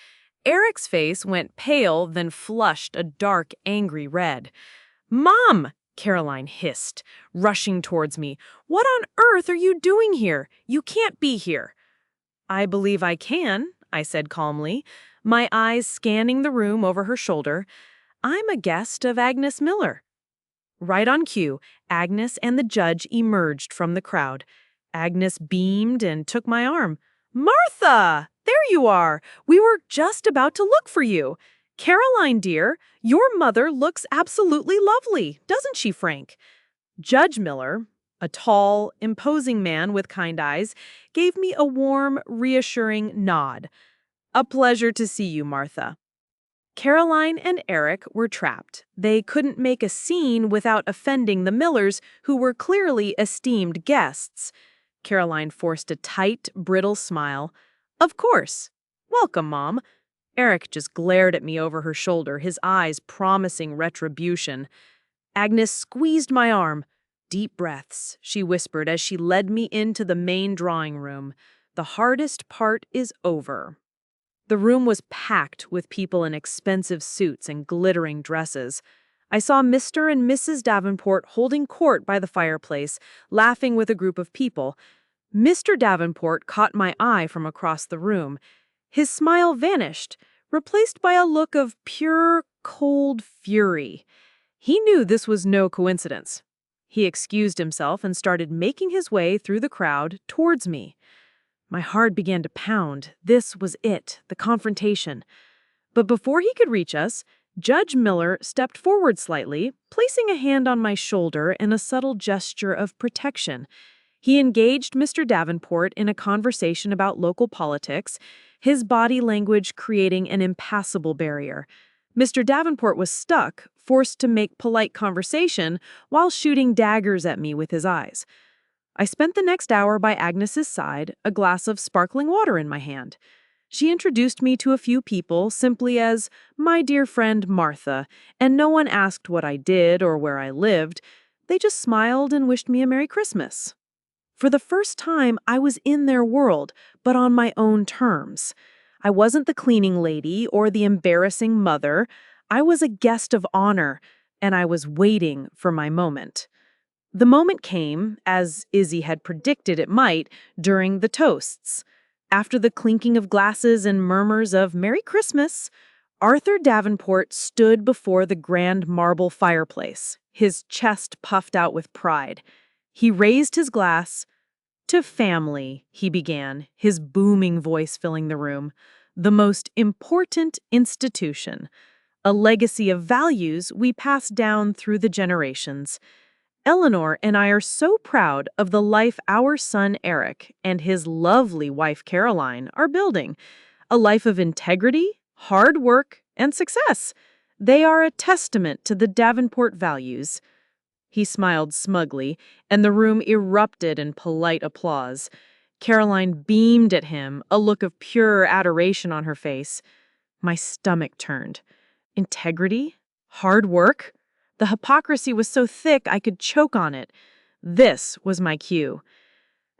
Eric's face went pale, then flushed a dark, angry red. "Mom!" Caroline hissed, rushing towards me. "What on earth are you doing here? You can't be here." "I believe I can," I said calmly, my eyes scanning the room over her shoulder. "I'm a guest of Agnes Miller." Right on cue, Agnes and the judge emerged from the crowd. Agnes beamed and took my arm. "Martha! There you are! We were just about to look for you. Caroline, dear, your mother looks absolutely lovely, doesn't she, Frank?" Judge Miller, a tall, imposing man with kind eyes, gave me a warm, reassuring nod. "A pleasure to see you, Martha." Caroline and Eric were trapped. They couldn't make a scene without offending the Millers, who were clearly esteemed guests. Caroline forced a tight, brittle smile. "Of course. Welcome, Mom." Eric just glared at me over her shoulder, his eyes promising retribution. Agnes squeezed my arm. "Deep breaths," she whispered as she led me into the main drawing room. "The hardest part is over." The room was packed with people in expensive suits and glittering dresses. I saw Mr. and Mrs. Davenport holding court by the fireplace, laughing with a group of people. Mr. Davenport caught my eye from across the room. His smile vanished, replaced by a look of pure, cold fury. He knew this was no coincidence. He excused himself and started making his way through the crowd towards me. My heart began to pound. This was it, the confrontation. But before he could reach us, Judge Miller stepped forward slightly, placing a hand on my shoulder in a subtle gesture of protection. He engaged Mr. Davenport in a conversation about local politics, his body language creating an impassable barrier. Mr. Davenport was stuck, forced to make polite conversation while shooting daggers at me with his eyes. I spent the next hour by Agnes's side, a glass of sparkling water in my hand. She introduced me to a few people simply as my dear friend Martha, and no one asked what I did or where I lived. They just smiled and wished me a Merry Christmas. For the first time, I was in their world, but on my own terms. I wasn't the cleaning lady or the embarrassing mother. I was a guest of honor, and I was waiting for my moment. The moment came, as Izzy had predicted it might, during the toasts. After the clinking of glasses and murmurs of Merry Christmas, Arthur Davenport stood before the grand marble fireplace, his chest puffed out with pride. He raised his glass, To family, he began, his booming voice filling the room. The most important institution. A legacy of values we pass down through the generations. Eleanor and I are so proud of the life our son Eric and his lovely wife Caroline are building. A life of integrity, hard work, and success. They are a testament to the Davenport values. He smiled smugly, and the room erupted in polite applause. Caroline beamed at him, a look of pure adoration on her face. My stomach turned. Integrity? Hard work? The hypocrisy was so thick I could choke on it. This was my cue.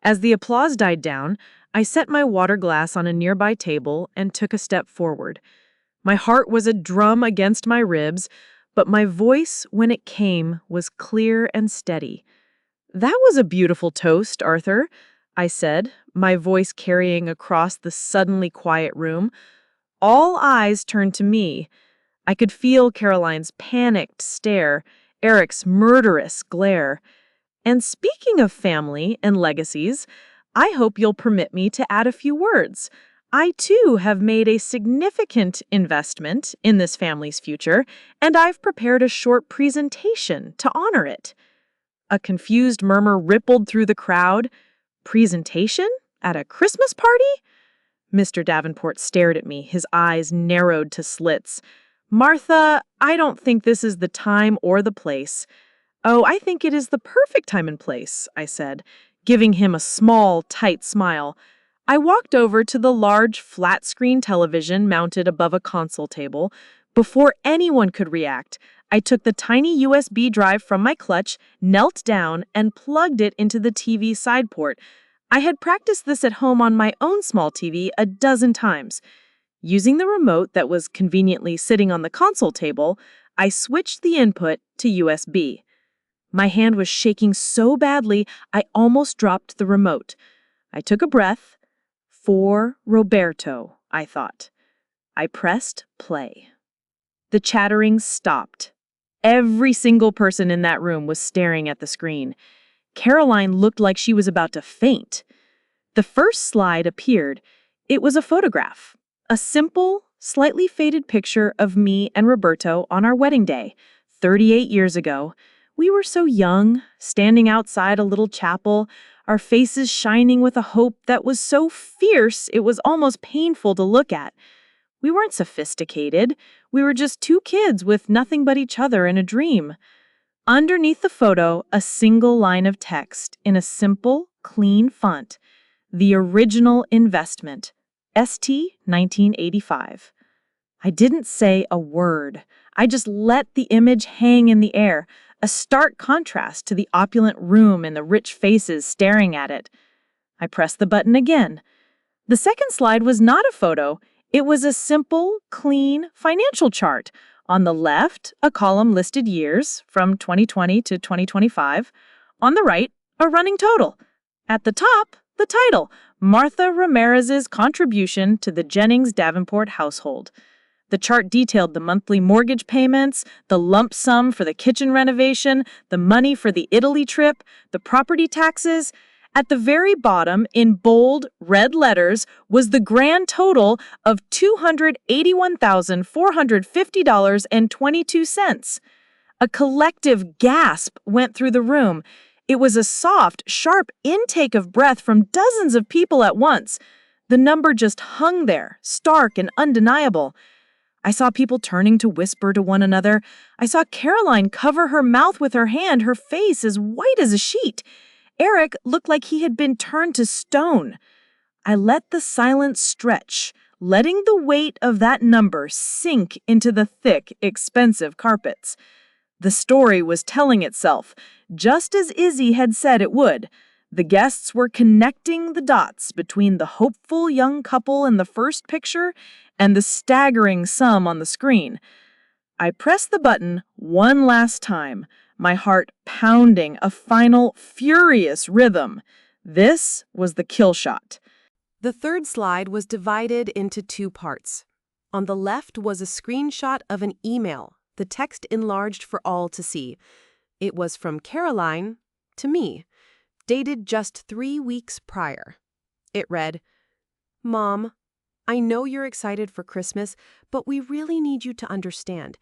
As the applause died down, I set my water glass on a nearby table and took a step forward. My heart was a drum against my ribs, but my voice, when it came, was clear and steady. "That was a beautiful toast, Arthur," I said, my voice carrying across the suddenly quiet room. All eyes turned to me. I could feel Caroline's panicked stare, Eric's murderous glare. And speaking of family and legacies, I hope you'll permit me to add a few words. I, too, have made a significant investment in this family's future, and I've prepared a short presentation to honor it. A confused murmur rippled through the crowd. Presentation? At a Christmas party? Mr. Davenport stared at me, his eyes narrowed to slits. "Martha, I don't think this is the time or the place." "Oh, I think it is the perfect time and place," I said, giving him a small, tight smile. I walked over to the large, flat-screen television mounted above a console table. Before anyone could react, I took the tiny USB drive from my clutch, knelt down, and plugged it into the TV side port. I had practiced this at home on my own small TV a dozen times. Using the remote that was conveniently sitting on the console table, I switched the input to USB. My hand was shaking so badly, I almost dropped the remote. I took a breath. For Roberto, I thought. I pressed play. The chattering stopped. Every single person in that room was staring at the screen. Caroline looked like she was about to faint. The first slide appeared. It was a photograph. A simple, slightly faded picture of me and Roberto on our wedding day, 38 years ago. We were so young, standing outside a little chapel, our faces shining with a hope that was so fierce it was almost painful to look at. We weren't sophisticated. We were just two kids with nothing but each other and a dream. Underneath the photo, a single line of text in a simple, clean font. The original investment. ST 1985. I didn't say a word. I just let the image hang in the air, a stark contrast to the opulent room and the rich faces staring at it. I pressed the button again. The second slide was not a photo. It was a simple, clean financial chart. On the left, a column listed years from 2020 to 2025. On the right, a running total. At the top, the title, Martha Ramirez's Contribution to the Jennings-Davenport Household. The chart detailed the monthly mortgage payments, the lump sum for the kitchen renovation, the money for the Italy trip, the property taxes. At the very bottom, in bold, red letters, was the grand total of $281,450.22. A collective gasp went through the room. It was a soft, sharp intake of breath from dozens of people at once. The number just hung there, stark and undeniable. I saw people turning to whisper to one another. I saw Caroline cover her mouth with her hand, her face as white as a sheet. Eric looked like he had been turned to stone. I let the silence stretch, letting the weight of that number sink into the thick, expensive carpets. The story was telling itself, just as Izzy had said it would. The guests were connecting the dots between the hopeful young couple in the first picture and the staggering sum on the screen. I pressed the button one last time, my heart pounding a final furious rhythm. This was the kill shot. The third slide was divided into two parts. On the left was a screenshot of an email, the text enlarged for all to see. It was from Caroline to me. dated just 3 weeks prior. It read, "Mom, I know you're excited for Christmas, but we really need you to understand.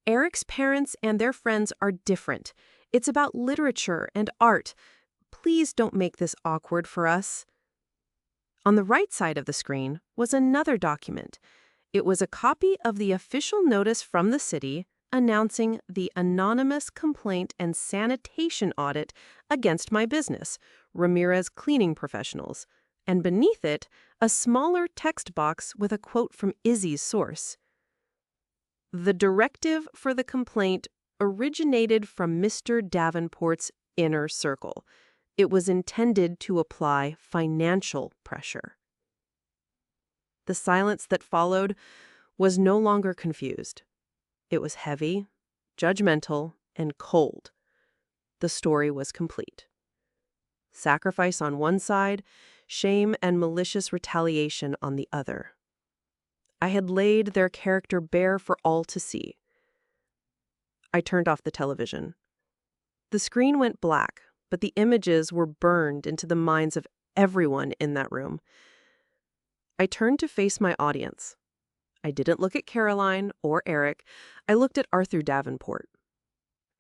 Eric's parents and their friends are different. It's about literature and art. Please don't make this awkward for us." On the right side of the screen was another document. It was a copy of the official notice from the city announcing the anonymous complaint and sanitation audit against my business, Ramirez Cleaning Professionals, and beneath it, a smaller text box with a quote from Izzy's source. "The directive for the complaint originated from Mr. Davenport's inner circle. It was intended to apply financial pressure." The silence that followed was no longer confused. It was heavy, judgmental, and cold. The story was complete. Sacrifice on one side, shame and malicious retaliation on the other. I had laid their character bare for all to see. I turned off the television. The screen went black, but the images were burned into the minds of everyone in that room. I turned to face my audience. I didn't look at Caroline or Eric. I looked at Arthur Davenport.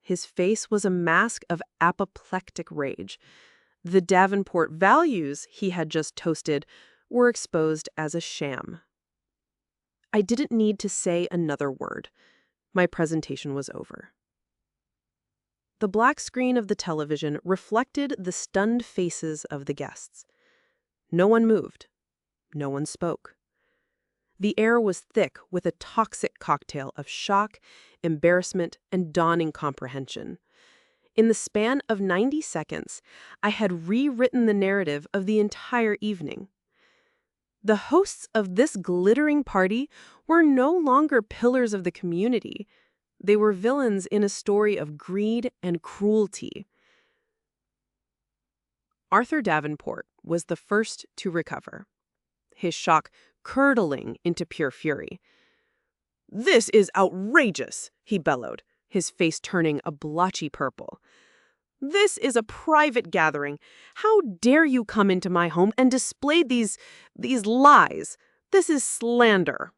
His face was a mask of apoplectic rage. The Davenport values he had just toasted were exposed as a sham. I didn't need to say another word. My presentation was over. The black screen of the television reflected the stunned faces of the guests. No one moved. No one spoke. The air was thick with a toxic cocktail of shock, embarrassment, and dawning comprehension. In the span of 90 seconds, I had rewritten the narrative of the entire evening. The hosts of this glittering party were no longer pillars of the community. They were villains in a story of greed and cruelty. Arthur Davenport was the first to recover, his shock curdling into pure fury. "This is outrageous," he bellowed, his face turning a blotchy purple. "This is a private gathering. How dare you come into my home and display these lies? This is slander."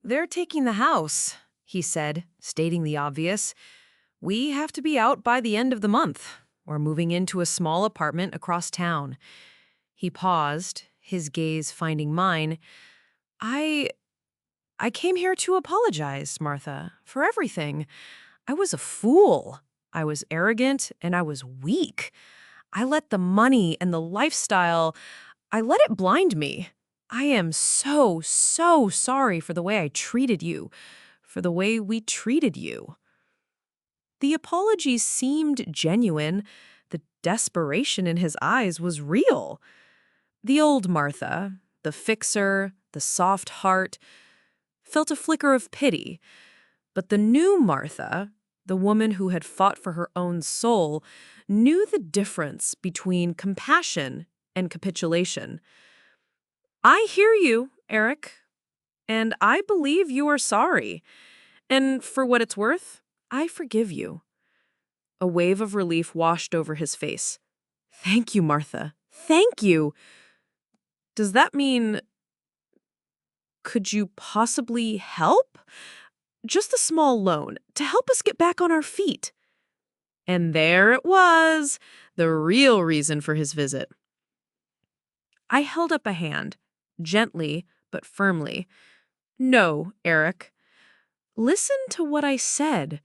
They're taking the house, he said, stating the obvious. We have to be out by the end of the month. We're moving into a small apartment across town. He paused, his gaze finding mine. I came here to apologize, Martha, for everything. I was a fool. I was arrogant and I was weak. I let the money and the lifestyle, I let it blind me. I am so, so sorry for the way I treated you, for the way we treated you. The apology seemed genuine. The desperation in his eyes was real. The old Martha, the fixer, the soft heart, felt a flicker of pity. But the new Martha, the woman who had fought for her own soul, knew the difference between compassion and capitulation. I hear you, Eric, and I believe you are sorry. And for what it's worth, I forgive you. A wave of relief washed over his face. Thank you, Martha. Thank you. Does that mean... Could you possibly help? Just a small loan to help us get back on our feet. And there it was, the real reason for his visit. I held up a hand, gently but firmly. No, Eric. Listen to what I said.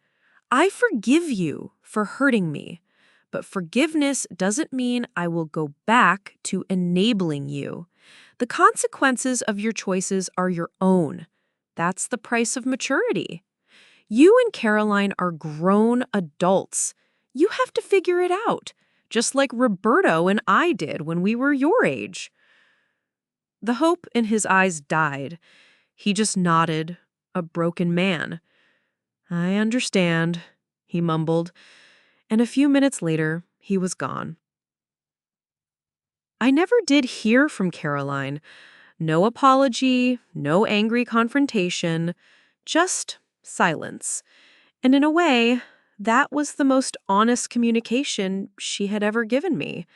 I forgive you for hurting me, but forgiveness doesn't mean I will go back to enabling you. The consequences of your choices are your own. That's the price of maturity. You and Caroline are grown adults. You have to figure it out, just like Roberto and I did when we were your age. The hope in his eyes died. He just nodded, a broken man. I understand, he mumbled, and a few minutes later, he was gone. I never did hear from Caroline. No apology, no angry confrontation, just silence. And in a way, that was the most honest communication she had ever given me.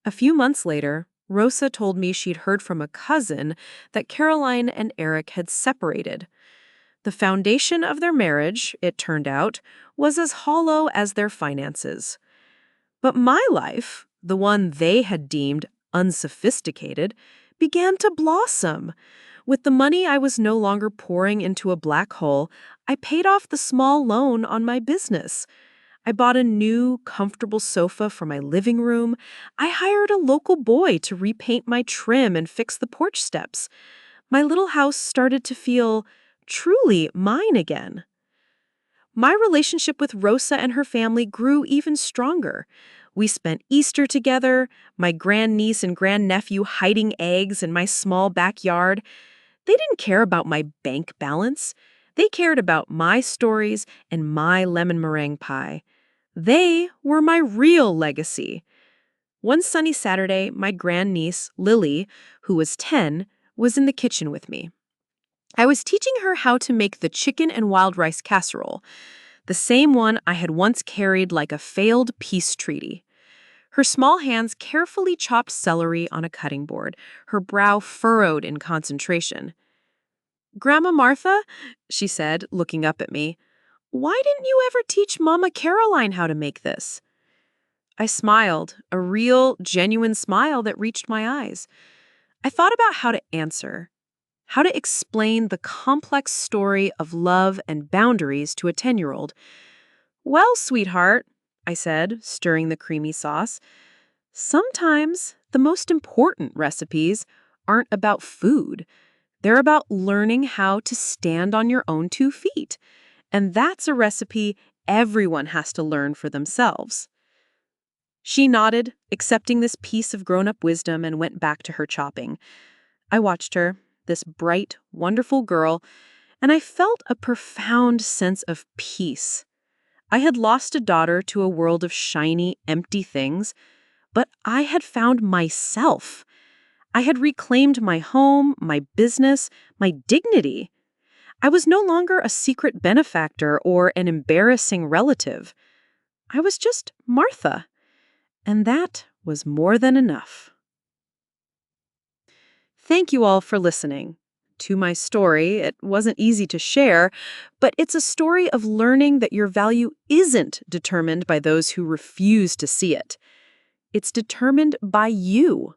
A few months later, Rosa told me she'd heard from a cousin that Caroline and Eric had separated. The foundation of their marriage, it turned out, was as hollow as their finances. But my life, the one they had deemed unsophisticated, began to blossom. With the money I was no longer pouring into a black hole, I paid off the small loan on my business. I bought a new, comfortable sofa for my living room. I hired a local boy to repaint my trim and fix the porch steps. My little house started to feel truly mine again. My relationship with Rosa and her family grew even stronger. We spent Easter together, my grandniece and grandnephew hiding eggs in my small backyard. They didn't care about my bank balance. They cared about my stories and my lemon meringue pie. They were my real legacy. One sunny Saturday, my grandniece, Lily, who was 10, was in the kitchen with me. I was teaching her how to make the chicken and wild rice casserole, the same one I had once carried like a failed peace treaty. Her small hands carefully chopped celery on a cutting board, her brow furrowed in concentration. "Grandma Martha," she said, looking up at me, "why didn't you ever teach Mama Caroline how to make this?" I smiled, a real, genuine smile that reached my eyes. I thought about how to answer, how to explain the complex story of love and boundaries to a 10-year-old. "Well, sweetheart," I said, stirring the creamy sauce, "sometimes the most important recipes aren't about food. They're about learning how to stand on your own 2 feet. And that's a recipe everyone has to learn for themselves." She nodded, accepting this piece of grown-up wisdom, and went back to her chopping. I watched her, this bright, wonderful girl, and I felt a profound sense of peace. I had lost a daughter to a world of shiny, empty things, but I had found myself. I had reclaimed my home, my business, my dignity. I was no longer a secret benefactor or an embarrassing relative. I was just Martha, and that was more than enough. Thank you all for listening. to my story. It wasn't easy to share, but it's a story of learning that your value isn't determined by those who refuse to see it. It's determined by you.